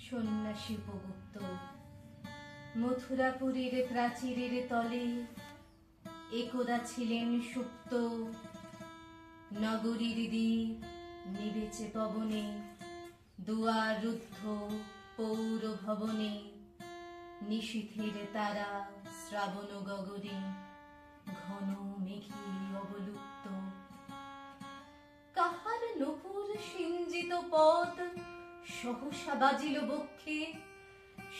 সন্ন্যাসী উপগুপ্ত মথুরাপুরীর প্রাচীরের তলে একদা ছিলেন সুপ্ত। নগরীর দ্বীপ নিবেচে পবনে, দুয়ার রুদ্ধ পৌর ভবনে, নিশীথের তারা শ্রাবণ গগনে, ঘন মেঘে অবলুপ্ত। কাহার নূপুর সিঞ্জিত পদ সহসা বাজিল বক্ষে,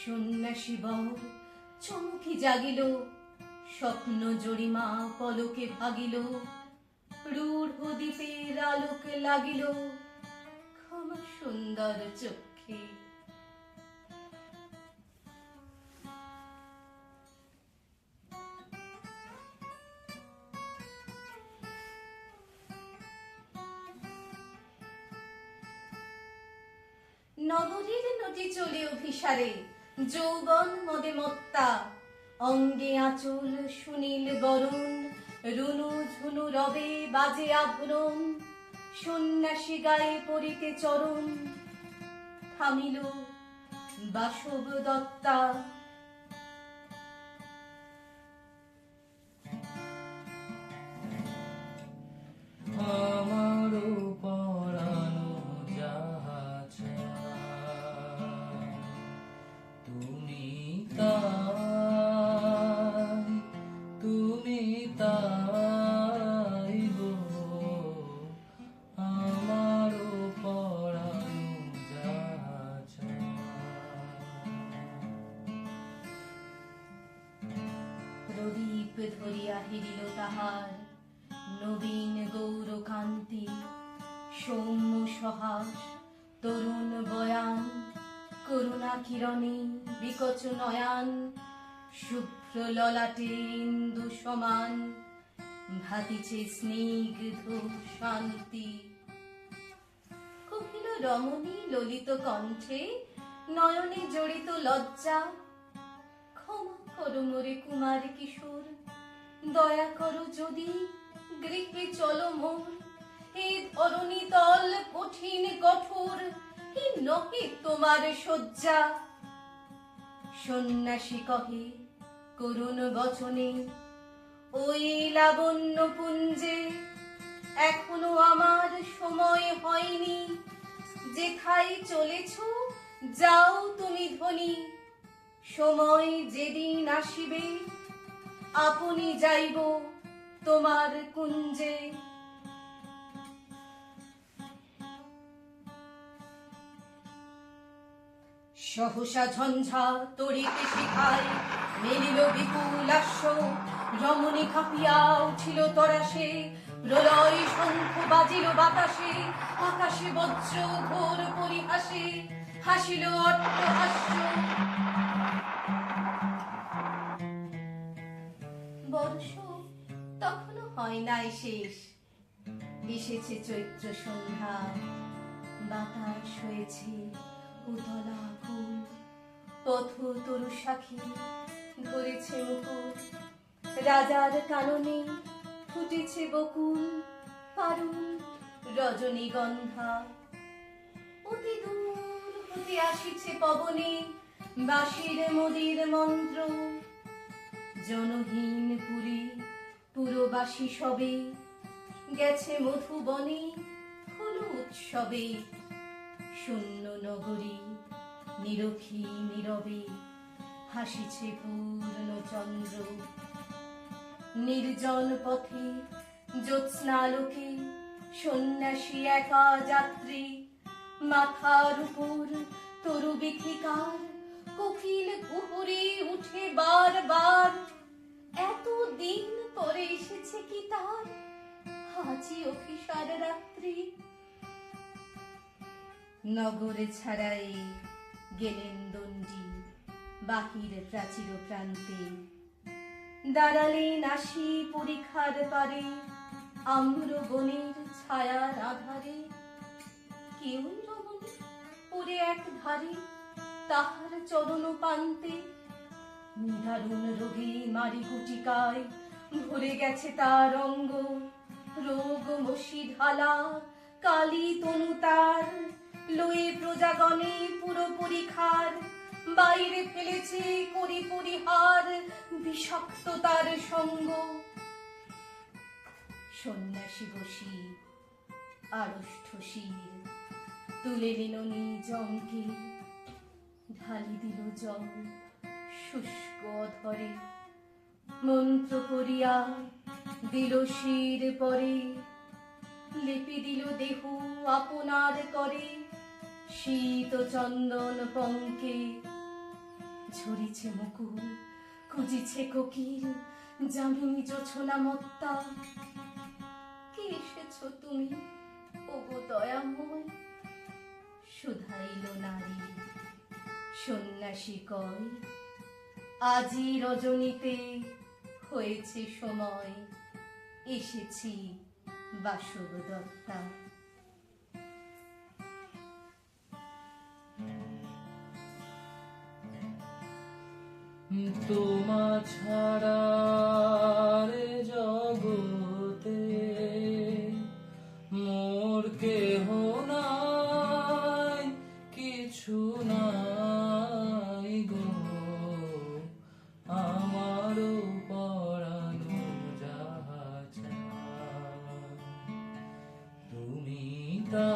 সন্ন্যাসী বর চমকি জাগিল, স্বপ্ন জরিমা পলকে ভাগিল, রূঢ় দ্বীপের আলোক লাগিল ক্ষমা সুন্দর চক্ষে। নগরীর নদী চলে অভিসারে, যৌবন মদে মত্তা, অঙ্গে আঁচল সুনীল বরণ, রুনু ঝুনু রবে বাজে আভরণ, সন্ন্যাসী গায়ে পড়িতে চরণ। থামিল বাসব দত্তা, আমারও পরানো যাহা চায়, তুমি তাই গো, আমারও পরানো যাহা চায়। প্রদীপ ধরিয়া হিরিল তাহার নবীন গৌরকান্তি, সৌম্য সহাস তরুণ বয়ান, করুণা কিরণে বিকচ নয়ান, শুভ্র ললাটে ইন্দু সমান, ভাতিছে স্নিগ্ধ শান্তি। কহিল রমণী ললিত কণ্ঠে, নয়নে জড়িত লজ্জা, ক্ষমা করো মোরে কুমার কিশোর, দয়া করো যদি গৃহে চলো মোর। এ ধরণী তল কঠিন কঠোর, এ নহে তোমার শয্যা। সন্ন্যাসী কহে করুণ বচনে, ওই লাবণ্য পুঞ্জে এখনো আমার সময় হয়নি। যেথায় চলেছ যাও তুমি ধনী, সময় যেদিন আসিবে আপনি যাইব তোমার কুঞ্জে। সহসা ঝঞ্ঝা তড়িতে শিখায় মেলিল বিপুল আশ্ব, রমণী কাঁপিয়া উঠিল তরাসে, প্রলয় শঙ্খ বাজিল বাতাসে, আকাশে বজ্র ঘোর পরিহাসে, হাসিল অট্টহাস্য। বর্ষ তখনো হয় নাই শেষ, এসেছে চৈত্র সন্ধ্যা, বাতাস হয়েছে উতলা কুল, পথ তরু শাখী ধরেছে মুকুল, রাজার কাননে ফুটেছে বকুল, পারুল রজনীগন্ধা। অতি দূর হতে আসিছে পবনে বাঁশির মদির মন্ত্র, জনহীন পুরী পুরবাসী সবে, গেছে মধুবনে হলো উৎসবে। শূন্য নগরী নিরখী নীরবে, হাসিছে পূর্ণ চন্দ্র। নির্জন পথে জ্যোৎস্নালোকে, সন্ন্যাসী একা যাত্রী, মাথার উপর তরু বিথিকার, কোকিল কুহুরে উঠে বারবার। এত দিন পরে এসেছে কি তার আজি অভিসার রাত্রি। নগরে ছাড়াই গেলেন দণ্ডী বাহির প্রাচীর প্রান্তে, দাঁড়ালেন আসি পরীক্ষার পারে, আম্র বনের ছায়ার আধারে। কেউই রমণী পড়ে এক ধারে, তাহার চরণ পান্তে, নিদারুণ রোগে মারি গুটিকায় ভরে গেছে তার অঙ্গ, রোগ মশি ঢালা কালী তনু তার, লয়ে প্রজাগণে পুরোপুরি খার, বাইরে ফেলেছে করি পরিহার বিষাক্ততার সঙ্গ। সন্ন্যাসী বসি আড়ষ্ঠ শির, তুলে নিল নিজ অঙ্কে, ঢালি দিল জল শুষ্ক অধরে, মন্ত্র করিয়া দিল শির পরে, লেপে দিল দেহ আপনার করে, শীত চন্দন পঙ্কে। ঝরিছে মুকুল খুঁজিছে কোকিল, যামিনী জোছনা মত্তা, কে এসেছ তুমি ওগো দয়াময়? শুধাইল নারী, সন্ন্যাসী কয়, আজি রজনীতে হয়েছে সময়, এসেছি বাসব দত্তা। তোমা ছাড়া রে জগতে মোর কেহ নাই, কিছু নাই গো, আমারও পরানো যাহা চায়, তুমি তা